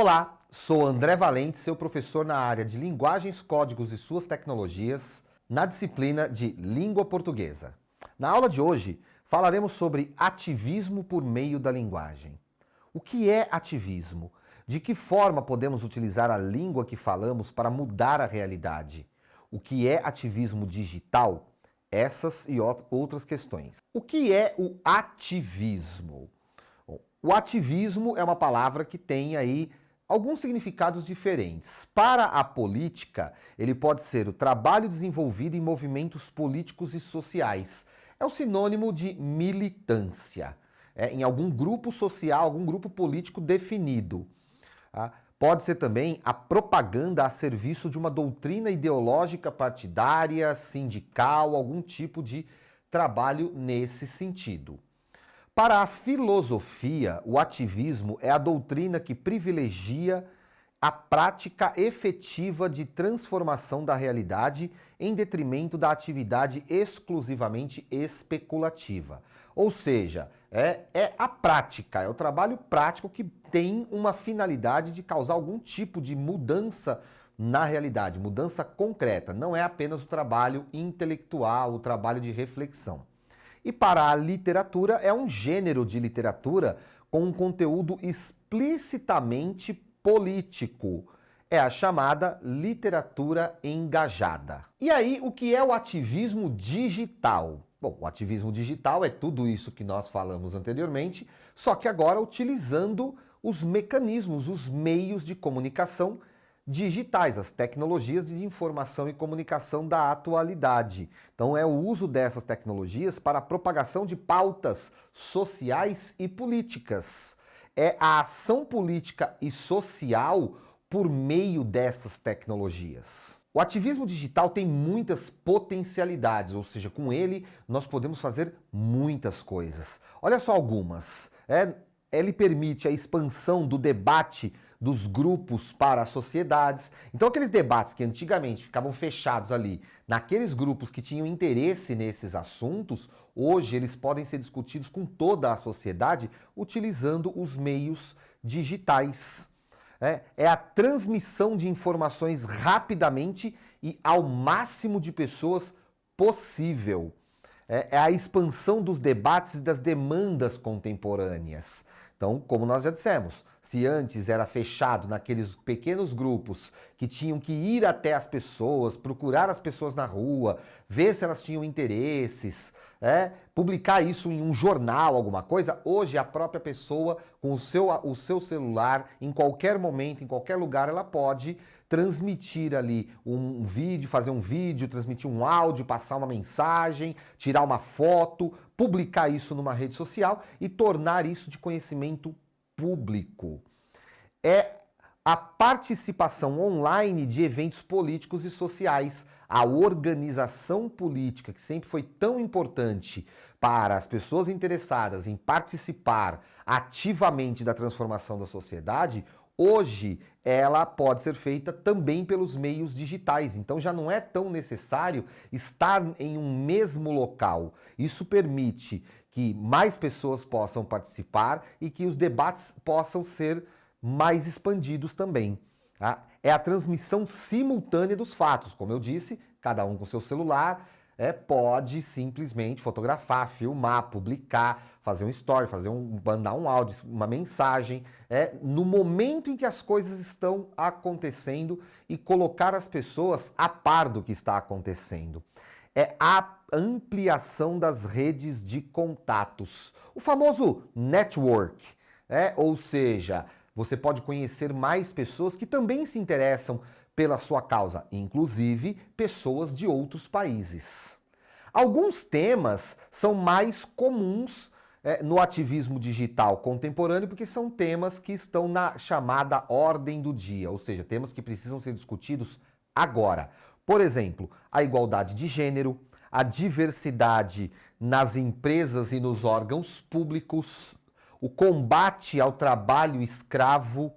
Olá, sou André Valente, seu professor na área de Linguagens, Códigos e suas tecnologias, na disciplina de Língua Portuguesa. Na aula de hoje, falaremos sobre ativismo por meio da linguagem. O que é ativismo? De que forma podemos utilizar a língua que falamos para mudar a realidade? O que é ativismo digital? Essas e outras questões. O que é o ativismo? Bom, o ativismo é uma palavra que tem aí alguns significados diferentes. Para a política, ele pode ser o trabalho desenvolvido em movimentos políticos e sociais. É o sinônimo de militância, em algum grupo social, algum grupo político definido. Pode ser também a propaganda a serviço de uma doutrina ideológica partidária, sindical, algum tipo de trabalho nesse sentido. Para a filosofia, o ativismo é a doutrina que privilegia a prática efetiva de transformação da realidade em detrimento da atividade exclusivamente especulativa. Ou seja, é a prática, é o trabalho prático que tem uma finalidade de causar algum tipo de mudança na realidade, mudança concreta. Não é apenas o trabalho intelectual, o trabalho de reflexão. E para a literatura, é um gênero de literatura com um conteúdo explicitamente político. É a chamada literatura engajada. E aí, o que é o ativismo digital? Bom, o ativismo digital é tudo isso que nós falamos anteriormente, só que agora utilizando os mecanismos, os meios de comunicação digitais, as tecnologias de informação e comunicação da atualidade. Então é o uso dessas tecnologias para a propagação de pautas sociais e políticas. É a ação política e social por meio dessas tecnologias. O ativismo digital tem muitas potencialidades, ou seja, com ele nós podemos fazer muitas coisas. Olha só algumas. Ele permite a expansão do debate dos grupos para as sociedades. Então, aqueles debates que antigamente ficavam fechados ali, naqueles grupos que tinham interesse nesses assuntos, hoje eles podem ser discutidos com toda a sociedade utilizando os meios digitais. É a transmissão de informações rapidamente e ao máximo de pessoas possível. É a expansão dos debates e das demandas contemporâneas. Então, como nós já dissemos, se antes era fechado naqueles pequenos grupos que tinham que ir até as pessoas, procurar as pessoas na rua, ver se elas tinham interesses, publicar isso em um jornal, alguma coisa, hoje a própria pessoa, com o seu celular, em qualquer momento, em qualquer lugar, ela pode transmitir ali um vídeo, fazer um vídeo, transmitir um áudio, passar uma mensagem, tirar uma foto, publicar isso numa rede social e tornar isso de conhecimento público. É a participação online de eventos políticos e sociais, a organização política, que sempre foi tão importante para as pessoas interessadas em participar ativamente da transformação da sociedade, hoje ela pode ser feita também pelos meios digitais. Então já não é tão necessário estar em um mesmo local. Isso permite que mais pessoas possam participar e que os debates possam ser mais expandidos também. Tá? É a transmissão simultânea dos fatos. Como eu disse, cada um com seu celular pode simplesmente fotografar, filmar, publicar, fazer um story, mandar um áudio, uma mensagem, no momento em que as coisas estão acontecendo e colocar as pessoas a par do que está acontecendo. É a ampliação das redes de contatos. O famoso network, ou seja, você pode conhecer mais pessoas que também se interessam pela sua causa, inclusive pessoas de outros países. Alguns temas são mais comuns no ativismo digital contemporâneo, porque são temas que estão na chamada ordem do dia, ou seja, temas que precisam ser discutidos agora. Por exemplo, a igualdade de gênero, a diversidade nas empresas e nos órgãos públicos, o combate ao trabalho escravo,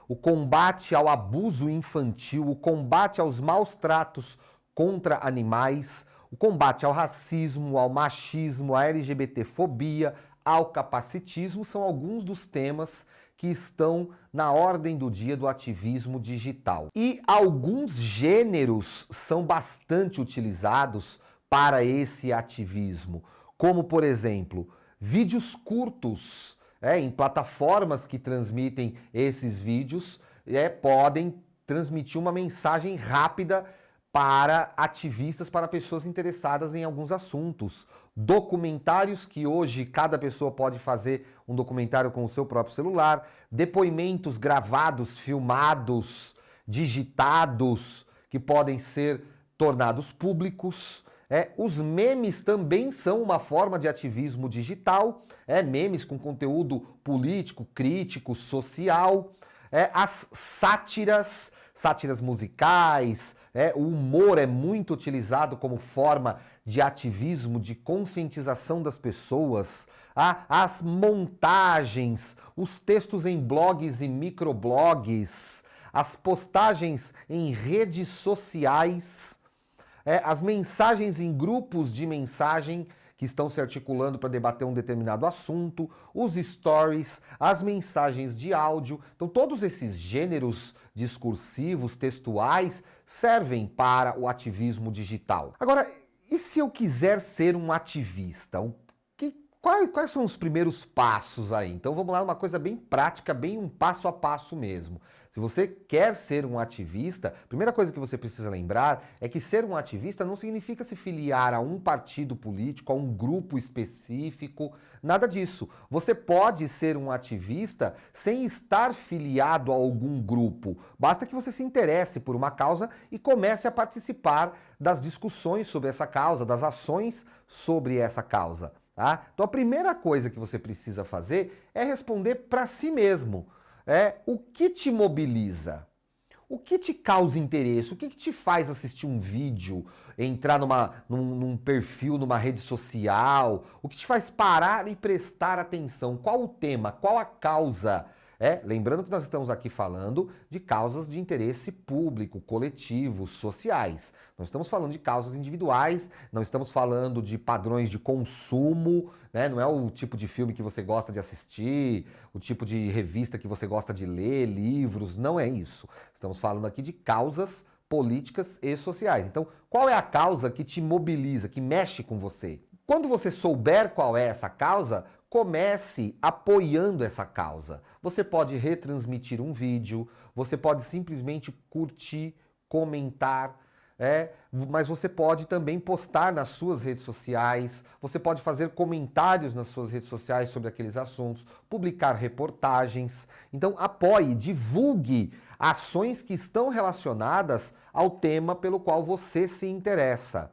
o combate ao abuso infantil, o combate aos maus tratos contra animais, o combate ao racismo, ao machismo, à LGBTfobia, ao capacitismo, são alguns dos temas que estão na ordem do dia do ativismo digital. E alguns gêneros são bastante utilizados para esse ativismo, como, por exemplo, vídeos curtos, em plataformas que transmitem esses vídeos, podem transmitir uma mensagem rápida para ativistas, para pessoas interessadas em alguns assuntos. Documentários, que hoje cada pessoa pode fazer um documentário com o seu próprio celular, depoimentos gravados, filmados, digitados, que podem ser tornados públicos. Os memes também são uma forma de ativismo digital, memes com conteúdo político, crítico, social. As sátiras musicais, o humor é muito utilizado como forma de ativismo, de conscientização das pessoas. As montagens, os textos em blogs e microblogs, as postagens em redes sociais, as mensagens em grupos de mensagem que estão se articulando para debater um determinado assunto, os stories, as mensagens de áudio. Então, todos esses gêneros discursivos, textuais, servem para o ativismo digital. Agora, e se eu quiser ser um ativista? Quais são os primeiros passos aí? Então vamos lá, uma coisa bem prática, bem um passo a passo mesmo. Se você quer ser um ativista, a primeira coisa que você precisa lembrar é que ser um ativista não significa se filiar a um partido político, a um grupo específico, nada disso. Você pode ser um ativista sem estar filiado a algum grupo. Basta que você se interesse por uma causa e comece a participar das discussões sobre essa causa, das ações sobre essa causa. Tá? Então a primeira coisa que você precisa fazer é responder para si mesmo. O que te mobiliza? O que te causa interesse? O que te faz assistir um vídeo, entrar num perfil, numa rede social? O que te faz parar e prestar atenção? Qual o tema? Qual a causa? Lembrando que nós estamos aqui falando de causas de interesse público, coletivo, sociais. Não estamos falando de causas individuais, não estamos falando de padrões de consumo, né? Não é o tipo de filme que você gosta de assistir, o tipo de revista que você gosta de ler, livros, não é isso. Estamos falando aqui de causas políticas e sociais. Então, qual é a causa que te mobiliza, que mexe com você? Quando você souber qual é essa causa, comece apoiando essa causa. Você pode retransmitir um vídeo, você pode simplesmente curtir, comentar, mas você pode também postar nas suas redes sociais, você pode fazer comentários nas suas redes sociais sobre aqueles assuntos, publicar reportagens. Então apoie, divulgue ações que estão relacionadas ao tema pelo qual você se interessa.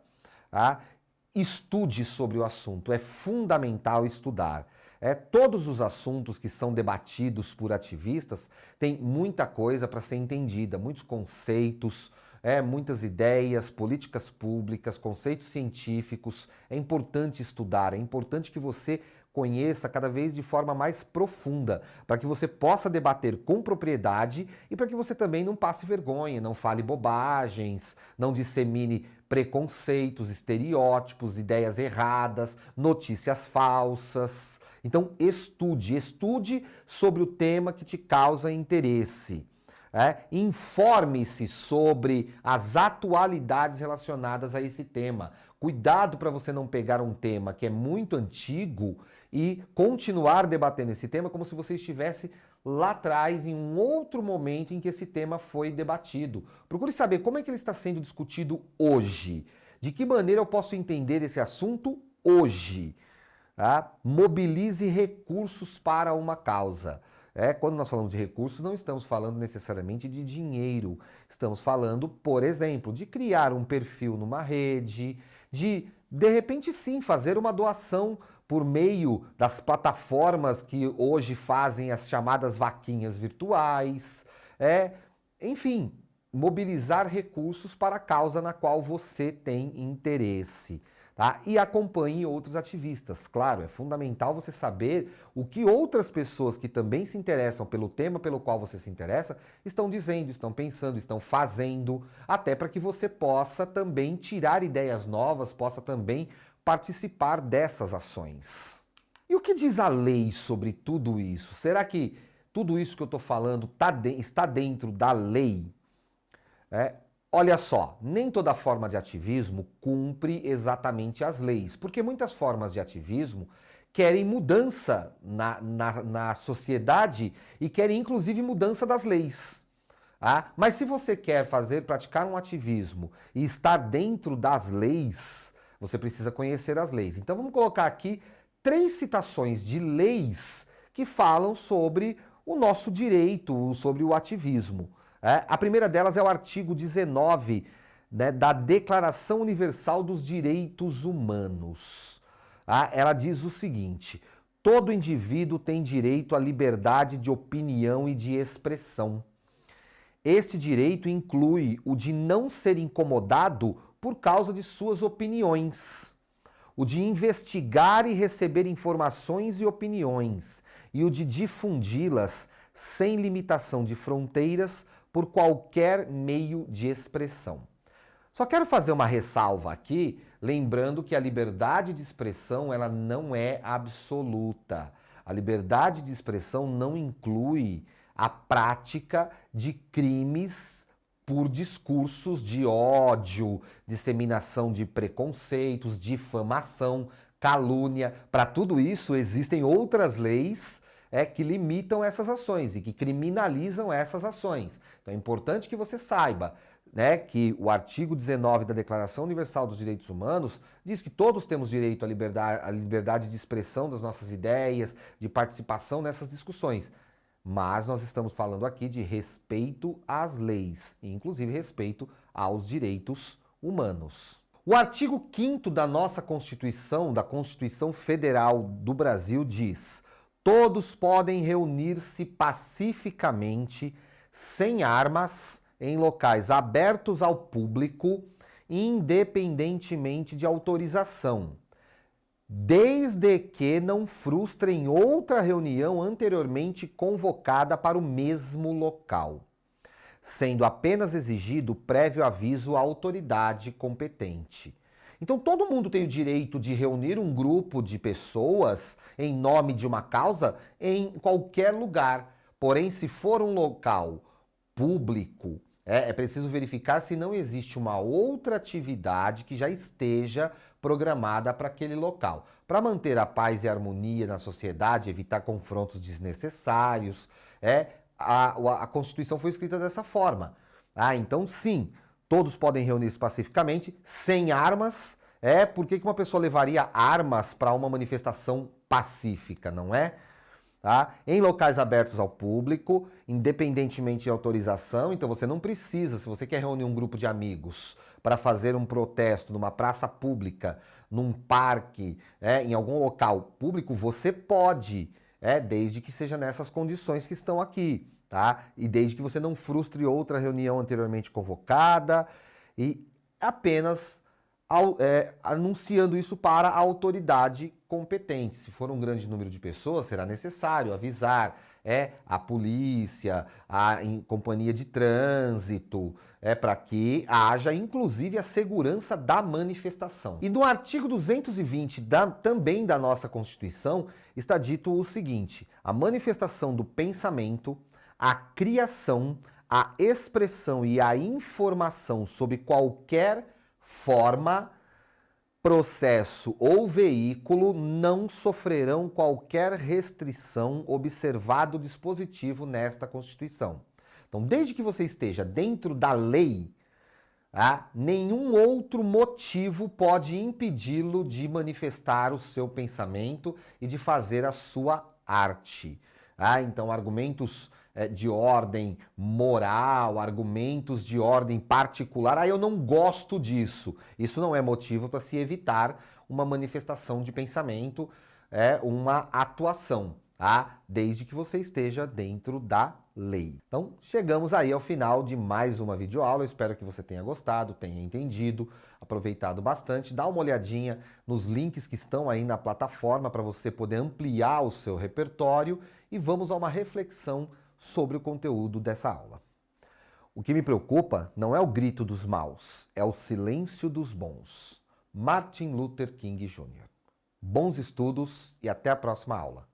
Tá? Estude sobre o assunto, é fundamental estudar. Todos os assuntos que são debatidos por ativistas têm muita coisa para ser entendida, muitos conceitos, muitas ideias, políticas públicas, conceitos científicos. É importante estudar, é importante que você conheça cada vez de forma mais profunda, para que você possa debater com propriedade e para que você também não passe vergonha, não fale bobagens, não dissemine preconceitos, estereótipos, ideias erradas, notícias falsas. Então estude sobre o tema que te causa interesse. Informe-se sobre as atualidades relacionadas a esse tema. Cuidado para você não pegar um tema que é muito antigo e continuar debatendo esse tema como se você estivesse lá atrás, em um outro momento em que esse tema foi debatido. Procure saber como é que ele está sendo discutido hoje. De que maneira eu posso entender esse assunto hoje? Mobilize recursos para uma causa. Quando nós falamos de recursos, não estamos falando necessariamente de dinheiro. Estamos falando, por exemplo, de criar um perfil numa rede, de repente sim, fazer uma doação por meio das plataformas que hoje fazem as chamadas vaquinhas virtuais. Enfim, mobilizar recursos para a causa na qual você tem interesse. Tá? E acompanhe outros ativistas. Claro, é fundamental você saber o que outras pessoas que também se interessam pelo tema pelo qual você se interessa estão dizendo, estão pensando, estão fazendo, até para que você possa também tirar ideias novas, possa também participar dessas ações. E o que diz a lei sobre tudo isso? Será que tudo isso que eu estou falando está dentro da lei? Olha só, nem toda forma de ativismo cumpre exatamente as leis, porque muitas formas de ativismo querem mudança na sociedade e querem inclusive mudança das leis. Mas se você quer praticar um ativismo e estar dentro das leis, você precisa conhecer as leis. Então vamos colocar aqui 3 citações de leis que falam sobre o nosso direito, sobre o ativismo. A primeira delas é o artigo 19, né, da Declaração Universal dos Direitos Humanos. Ela diz o seguinte: todo indivíduo tem direito à liberdade de opinião e de expressão. Este direito inclui o de não ser incomodado por causa de suas opiniões, o de investigar e receber informações e opiniões, e o de difundi-las sem limitação de fronteiras por qualquer meio de expressão. Só quero fazer uma ressalva aqui, lembrando que a liberdade de expressão ela não é absoluta. A liberdade de expressão não inclui a prática de crimes por discursos de ódio, disseminação de preconceitos, difamação, calúnia. Para tudo isso existem outras leis que limitam essas ações e que criminalizam essas ações. Então é importante que você saiba, né, que o artigo 19 da Declaração Universal dos Direitos Humanos diz que todos temos direito à liberdade de expressão das nossas ideias, de participação nessas discussões. Mas nós estamos falando aqui de respeito às leis, inclusive respeito aos direitos humanos. O artigo 5º da nossa Constituição, da Constituição Federal do Brasil, diz: todos podem reunir-se pacificamente, sem armas, em locais abertos ao público, independentemente de autorização, desde que não frustrem outra reunião anteriormente convocada para o mesmo local, sendo apenas exigido prévio aviso à autoridade competente. Então todo mundo tem o direito de reunir um grupo de pessoas em nome de uma causa em qualquer lugar. Porém, se for um local público, é preciso verificar se não existe uma outra atividade que já esteja programada para aquele local, para manter a paz e a harmonia na sociedade, evitar confrontos desnecessários. A Constituição foi escrita dessa forma. Então, sim, todos podem reunir-se pacificamente, sem armas. Por que uma pessoa levaria armas para uma manifestação pacífica, não é? Em locais abertos ao público, independentemente de autorização. Então você não precisa, se você quer reunir um grupo de amigos para fazer um protesto numa praça pública, num parque, em algum local público, você pode, desde que seja nessas condições que estão aqui, tá? E desde que você não frustre outra reunião anteriormente convocada e apenas anunciando isso para a autoridade competente. Se for um grande número de pessoas, será necessário avisar a polícia, a companhia de trânsito, para que haja inclusive a segurança da manifestação. E no artigo 220 também da nossa Constituição está dito o seguinte: a manifestação do pensamento, a criação, a expressão e a informação sob qualquer forma, processo ou veículo não sofrerão qualquer restrição observado o dispositivo nesta Constituição. Então, desde que você esteja dentro da lei, nenhum outro motivo pode impedi-lo de manifestar o seu pensamento e de fazer a sua arte. Então, argumentos de ordem moral, argumentos de ordem particular, eu não gosto disso. Isso não é motivo para se evitar uma manifestação de pensamento, uma atuação, desde que você esteja dentro da lei. Então, chegamos aí ao final de mais uma videoaula. Eu espero que você tenha gostado, tenha entendido, aproveitado bastante. Dá uma olhadinha nos links que estão aí na plataforma para você poder ampliar o seu repertório e vamos a uma reflexão sobre o conteúdo dessa aula. O que me preocupa não é o grito dos maus, é o silêncio dos bons. Martin Luther King Jr. Bons estudos e até a próxima aula.